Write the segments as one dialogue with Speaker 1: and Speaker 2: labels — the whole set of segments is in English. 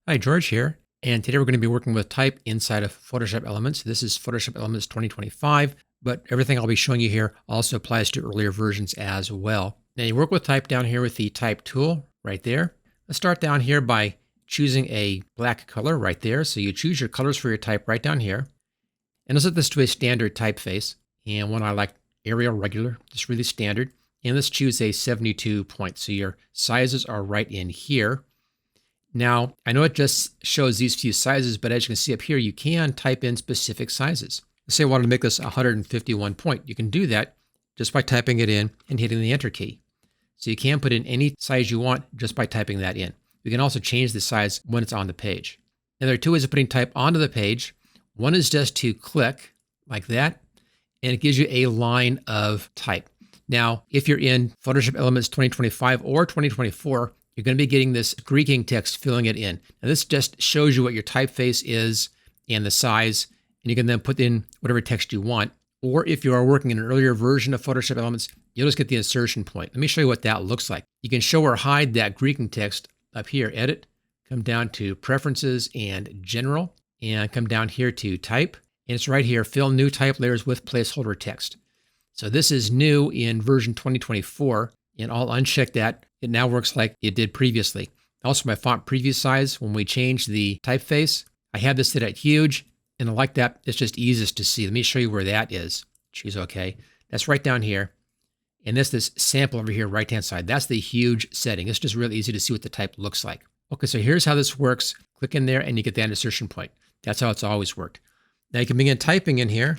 Speaker 1: Hi, George here. And today we're going to be working with type inside of Photoshop Elements. This is Photoshop Elements 2025, but everything I'll be showing you here also applies to earlier versions as well. Now you work with type down here with the type tool right there. Let's start down here by choosing a black color right there. So you choose your colors for your type right down here. And let's set this to a standard typeface. And one I like Arial regular, just really standard. And let's choose a 72 point. So your sizes are right in here. Now, I know it just shows these few sizes, but as you can see up here, you can type in specific sizes. Let's say I wanted to make this 151 point. You can do that just by typing it in and hitting the Enter key. So you can put in any size you want just by typing that in. You can also change the size when it's on the page. And there are two ways of putting type onto the page. One is just to click like that, and it gives you a line of type. Now, if you're in Photoshop Elements 2025 or 2024, you're going to be getting this Greeking text filling it in. Now this just shows you what your typeface is and the size, and you can then put in whatever text you want. Or if you are working in an earlier version of Photoshop Elements, you'll just get the insertion point. Let me show you what that looks like. You can show or hide that Greeking text up here, Edit, come down to Preferences and General, and come down here to Type. And it's right here, Fill New Type Layers with Placeholder Text. So this is new in version 2024, and I'll uncheck that. It now works like it did previously. Also, my font preview size, when we changed the typeface, I had this set at huge, and I like that. It's just easiest to see. Let me show you where that is. Choose OK. That's right down here. And this sample over here, right-hand side. That's the huge setting. It's just really easy to see what the type looks like. Okay, so here's how this works. Click in there, and you get that insertion point. That's how it's always worked. Now you can begin typing in here.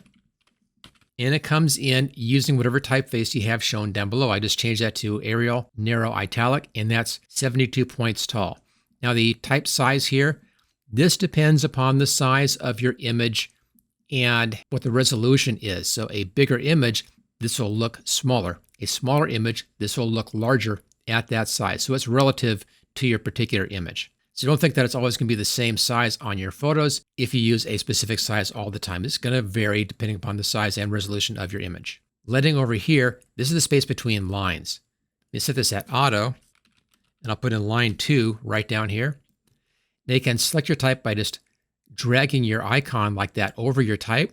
Speaker 1: And it comes in using whatever typeface you have shown down below. I just changed that to Arial Narrow Italic, and that's 72 points tall. Now the type size here, this depends upon the size of your image and what the resolution is. So a bigger image, this will look smaller. A smaller image, this will look larger at that size. So it's relative to your particular image. So don't think that it's always going to be the same size on your photos if you use a specific size all the time. It's going to vary depending upon the size and resolution of your image. Leading over here, this is the space between lines. Let me set this at Auto, and I'll put in line 2 right down here. Now you can select your type by just dragging your icon like that over your type.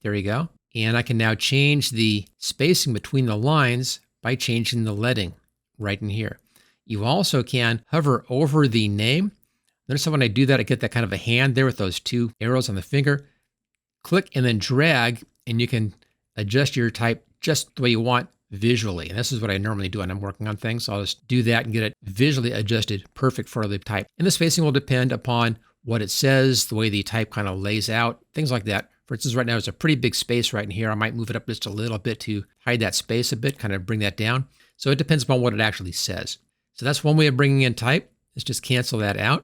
Speaker 1: There you go. And I can now change the spacing between the lines by changing the leading right in here. You also can hover over the name. Notice how when I do that, I get that kind of a hand there with those two arrows on the finger. Click and then drag, and you can adjust your type just the way you want visually. And this is what I normally do when I'm working on things. So I'll just do that and get it visually adjusted, perfect for the type. And the spacing will depend upon what it says, the way the type kind of lays out, things like that. For instance, right now there's a pretty big space right in here. I might move it up just a little bit to hide that space a bit, kind of bring that down. So it depends upon what it actually says. So that's one way of bringing in type. Let's just cancel that out.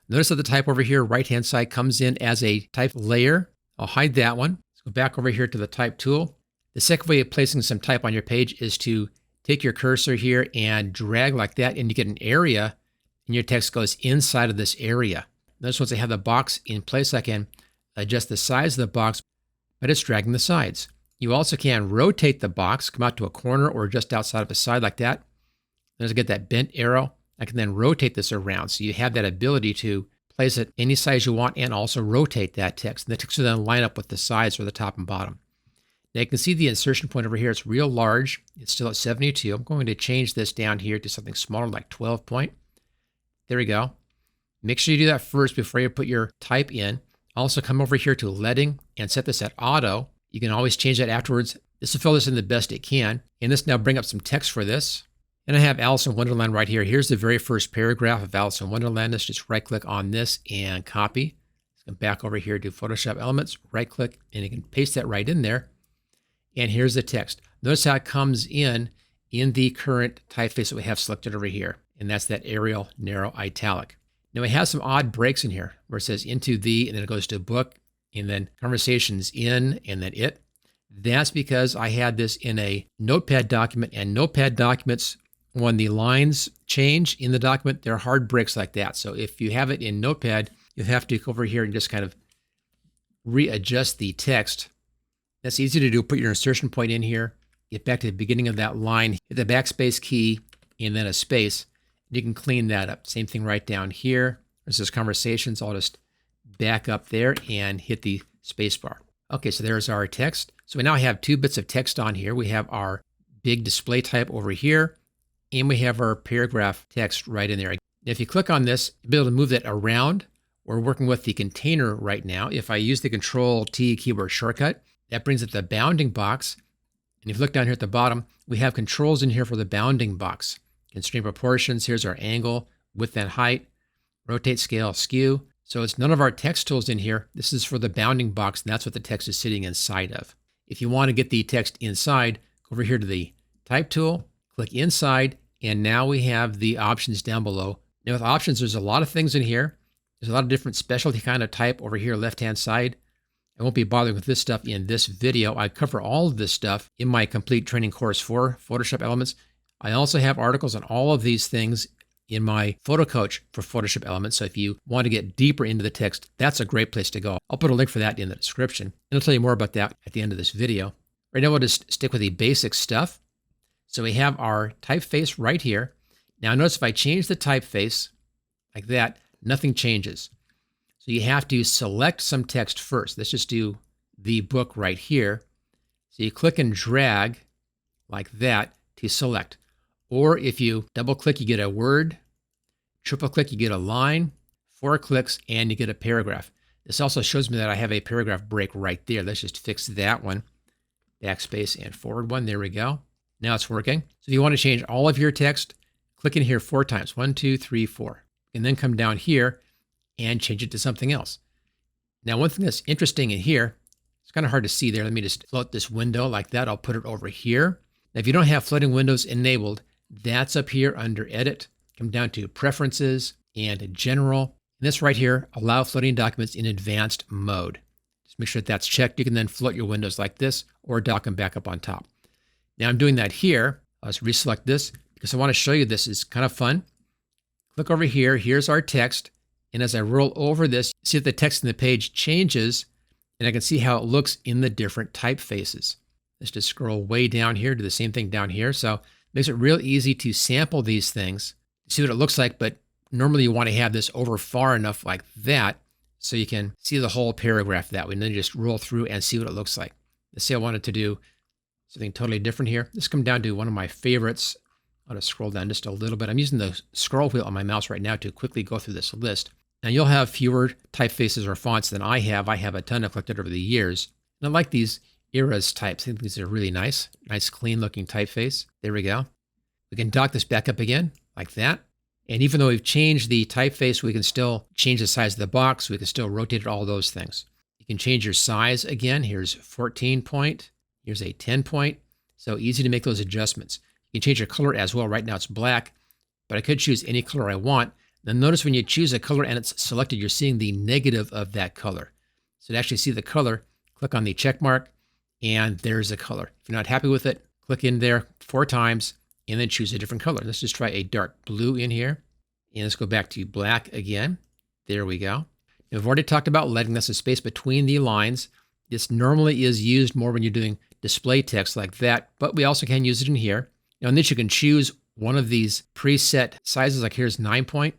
Speaker 1: Notice that the type over here, right-hand side, comes in as a type layer. I'll hide that one. Let's go back over here to the type tool. The second way of placing some type on your page is to take your cursor here and drag like that, and you get an area, and your text goes inside of this area. Notice once I have the box in place, I can adjust the size of the box by just dragging the sides. You also can rotate the box, come out to a corner or just outside of a side like that. As I get that bent arrow, I can then rotate this around. So you have that ability to place it any size you want and also rotate that text. And the text will then line up with the sides or the top and bottom. Now you can see the insertion point over here. It's real large. It's still at 72. I'm going to change this down here to something smaller, like 12 point. There we go. Make sure you do that first before you put your type in. Also come over here to leading and set this at auto. You can always change that afterwards. This will fill this in the best it can. And this now bring up some text for this. And I have Alice in Wonderland right here. Here's the very first paragraph of Alice in Wonderland. Let's just right-click on this and copy. Let's come back over here to Photoshop Elements, right-click, and you can paste that right in there. And here's the text. Notice how it comes in the current typeface that we have selected over here. And that's that Arial Narrow Italic. Now we have some odd breaks in here where it says into the, and then it goes to book, and then conversations in, and then it. That's because I had this in a Notepad document, and Notepad documents, when the lines change in the document, they're hard breaks like that. So if you have it in Notepad, you have to go over here and just kind of readjust the text. That's easy to do. Put your insertion point in here, get back to the beginning of that line, hit the backspace key, and then a space. You can clean that up. Same thing right down here, There's this conversation, so I'll just back up there and hit the space bar. Okay, so there's our text. So we now have 2 bits of text on here. We have our big display type over here, and we have our paragraph text right in there. Now, if you click on this, you'll be able to move that around. We're working with the container right now. If I use the Control-T keyboard shortcut, that brings up the bounding box. And if you look down here at the bottom, we have controls in here for the bounding box. Constraint proportions, here's our angle, width and height, rotate, scale, skew. So it's none of our text tools in here. This is for the bounding box, and that's what the text is sitting inside of. If you want to get the text inside, go over here to the Type tool, click Inside, and now we have the options down below. Now with options, there's a lot of things in here. There's a lot of different specialty kind of type over here, left-hand side. I won't be bothering with this stuff in this video. I cover all of this stuff in my complete training course for Photoshop Elements. I also have articles on all of these things in my photo coach for Photoshop Elements. So if you want to get deeper into the text, that's a great place to go. I'll put a link for that in the description, and I'll tell you more about that at the end of this video. Right now, we'll just stick with the basic stuff. So we have our typeface right here. Now notice if I change the typeface like that, nothing changes. So you have to select some text first. Let's just do the book right here. So you click and drag like that to select. Or if you double click, you get a word. Triple click, you get a line. 4 clicks, and you get a paragraph. This also shows me that I have a paragraph break right there. Let's just fix that one. Backspace and forward 1. There we go. Now it's working. So if you want to change all of your text, click in here 4 times. 1, 2, 3, 4. And then come down here and change it to something else. Now, one thing that's interesting in here, it's kind of hard to see there. Let me just float this window like that. I'll put it over here. Now, if you don't have floating windows enabled, that's up here under Edit. Come down to Preferences and General. And this right here, Allow floating documents in advanced mode. Just make sure that that's checked. You can then float your windows like this or dock them back up on top. Now I'm doing that here. I'll just reselect this because I want to show you this is kind of fun. Click over here. Here's our text. And as I roll over this, see that the text in the page changes, and I can see how it looks in the different typefaces. Let's just scroll way down here, do the same thing down here. So it makes it real easy to sample these things, see what it looks like, but normally you want to have this over far enough like that so you can see the whole paragraph that way, and then you just roll through and see what it looks like. Let's say I wanted to do something totally different here. Let's come down to one of my favorites. I'll just scroll down just a little bit. I'm using the scroll wheel on my mouse right now to quickly go through this list. Now you'll have fewer typefaces or fonts than I have. I have a ton I've collected over the years. And I like these eras types. I think these are really nice. Nice clean looking typeface. There we go. We can dock this back up again like that. And even though we've changed the typeface, we can still change the size of the box. We can still rotate all those things. You can change your size again. Here's 14 point. Here's a 10 point. So easy to make those adjustments. You can change your color as well. Right now it's black, but I could choose any color I want. Then notice when you choose a color and it's selected, you're seeing the negative of that color. So to actually see the color, click on the check mark, and there's the color. If you're not happy with it, click in there 4 times, and then choose a different color. Let's just try a dark blue in here. And let's go back to black again. There we go. Now, we've already talked about letting this a space between the lines. This normally is used more when you're doing display text like that, but we also can use it in here. Now, in this, you can choose one of these preset sizes, like here's 9 point,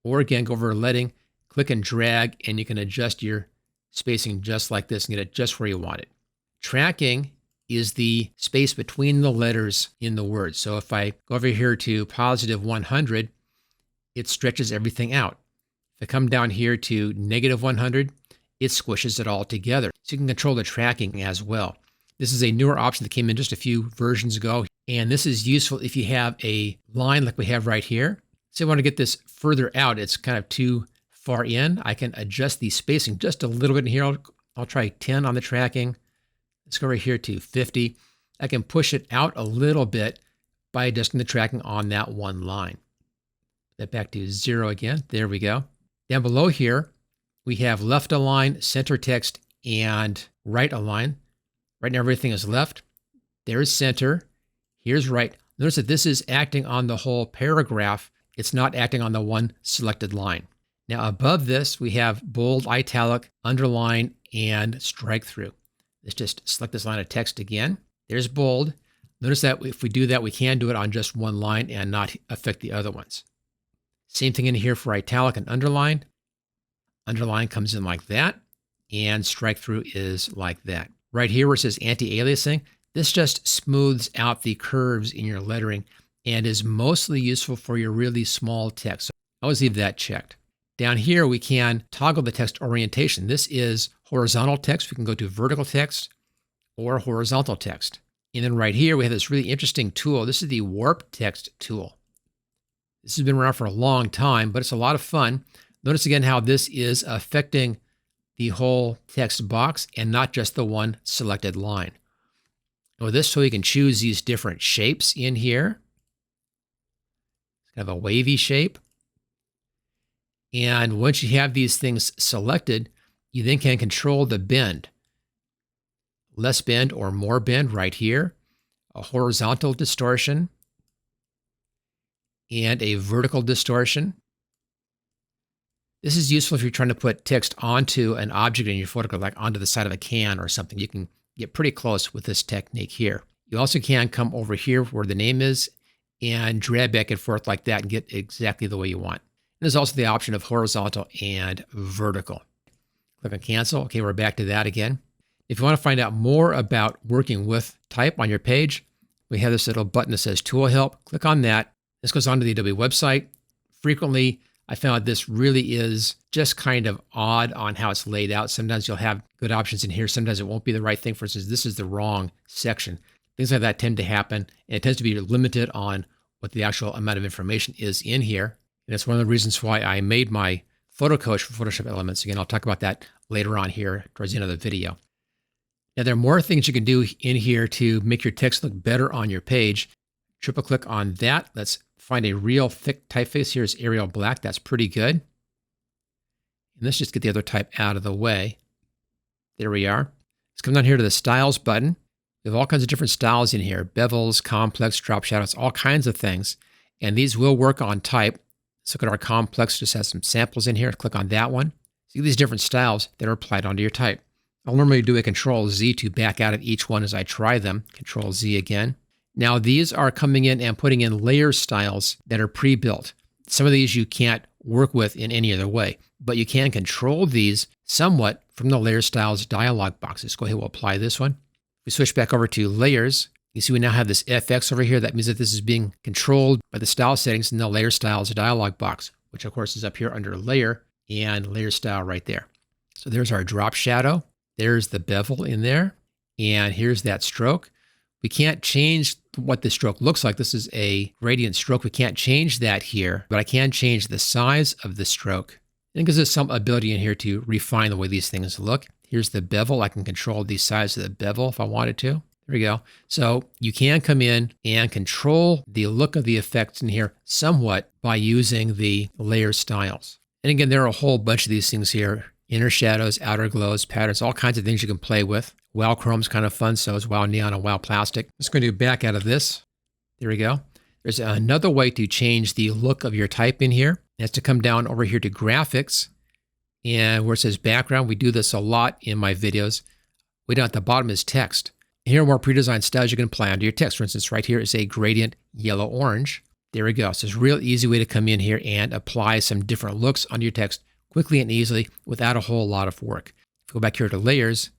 Speaker 1: or again, go over to leading, click and drag, and you can adjust your spacing just like this and get it just where you want it. Tracking is the space between the letters in the word. So if I go over here to positive 100, it stretches everything out. If I come down here to negative 100, it squishes it all together. So you can control the tracking as well. This is a newer option that came in just a few versions ago. And this is useful if you have a line like we have right here. So I want to get this further out. It's kind of too far in. I can adjust the spacing just a little bit in here. I'll try 10 on the tracking. Let's go right here to 50. I can push it out a little bit by adjusting the tracking on that one line. That back to 0 again. There we go. Down below here, we have left align, center text, and right align. Right now, everything is left. There's center. Here's right. Notice that this is acting on the whole paragraph. It's not acting on the one selected line. Now, above this, we have bold, italic, underline, and strike through. Let's just select this line of text again. There's bold. Notice that if we do that, we can do it on just one line and not affect the other ones. Same thing in here for italic and underline. Underline comes in like that, and strike through is like that. Right here where it says anti-aliasing, this just smooths out the curves in your lettering and is mostly useful for your really small text. So I always leave that checked. Down here, we can toggle the text orientation. This is horizontal text. We can go to vertical text or horizontal text. And then right here, we have this really interesting tool. This is the warp text tool. This has been around for a long time, but it's a lot of fun. Notice again how this is affecting the whole text box and not just the one selected line. With this tool, you can choose these different shapes in here. It's kind of a wavy shape. And once you have these things selected, you then can control the bend. Less bend or more bend right here, a horizontal distortion, and a vertical distortion. This is useful if you're trying to put text onto an object in your photograph, like onto the side of a can or something. You can get pretty close with this technique here. You also can come over here where the name is and drag back and forth like that and get exactly the way you want. There's also the option of horizontal and vertical. Click on cancel. Okay, we're back to that again. If you want to find out more about working with type on your page, we have this little button that says Tool Help. Click on that. This goes onto the Adobe website. Frequently, I found this really is just kind of odd on how it's laid out. Sometimes you'll have good options in here. Sometimes it won't be the right thing. For instance, this is the wrong section. Things like that tend to happen, and it tends to be limited on what the actual amount of information is in here. And it's one of the reasons why I made my photo coach for Photoshop Elements. Again, I'll talk about that later on here towards the end of the video. Now, there are more things you can do in here to make your text look better on your page. Triple click on that. Let's find a real thick typeface. Here's Arial Black. That's pretty good. And let's just get the other type out of the way. There we are. Let's come down here to the Styles button. We have all kinds of different styles in here. Bevels, complex, drop shadows, all kinds of things. And these will work on type. Let's look at our complex. Just has some samples in here. Click on that one. See these different styles that are applied onto your type. I'll normally do a Control-Z to back out of each one as I try them. Control-Z again. Now these are coming in and putting in layer styles that are pre-built. Some of these you can't work with in any other way, but you can control these somewhat from the Layer Styles dialog box. Let's go ahead and we'll apply this one. We switch back over to Layers. You see we now have this FX over here. That means that this is being controlled by the style settings in the Layer Styles dialog box, which of course is up here under Layer and Layer Style right there. So there's our drop shadow. There's the bevel in there. And here's that stroke. We can't change what the stroke looks like. This is a gradient stroke. We can't change that here, but I can change the size of the stroke. And it gives us some ability in here to refine the way these things look. Here's the bevel. I can control the size of the bevel if I wanted to. There we go. So you can come in and control the look of the effects in here somewhat by using the layer styles. And again, there are a whole bunch of these things here. Inner shadows, outer glows, patterns, all kinds of things you can play with. Wow Chrome's kind of fun, so is Wow Neon and Wow Plastic. I'm just going to back out of this. There we go. There's another way to change the look of your type in here. That's to come down over here to Graphics. And where it says Background, we do this a lot in my videos. Way down at the bottom is Text. Here are more pre-designed styles you can apply onto your text. For instance, right here is a gradient yellow-orange. There we go. So it's a real easy way to come in here and apply some different looks onto your text quickly and easily without a whole lot of work. If we go back here to Layers,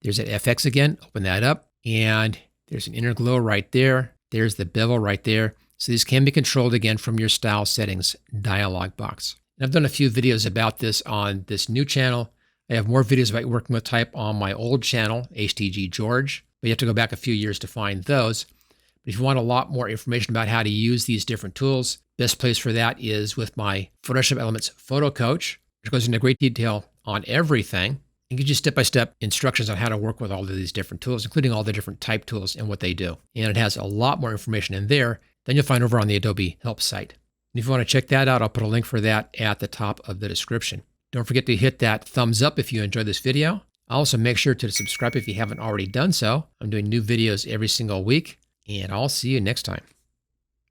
Speaker 1: there's that FX again. Open that up, and there's an inner glow right there. There's the bevel right there. So these can be controlled again from your Style Settings dialog box. And I've done a few videos about this on this new channel. I have more videos about working with type on my old channel, HTG George, but you have to go back a few years to find those. But if you want a lot more information about how to use these different tools, best place for that is with my Photoshop Elements Photo Coach, which goes into great detail on everything and gives you step-by-step instructions on how to work with all of these different tools, including all the different type tools and what they do. And it has a lot more information in there than you'll find over on the Adobe Help site. And if you want to check that out, I'll put a link for that at the top of the description. Don't forget to hit that thumbs up if you enjoyed this video. Also, make sure to subscribe if you haven't already done so. I'm doing new videos every single week, and I'll see you next time.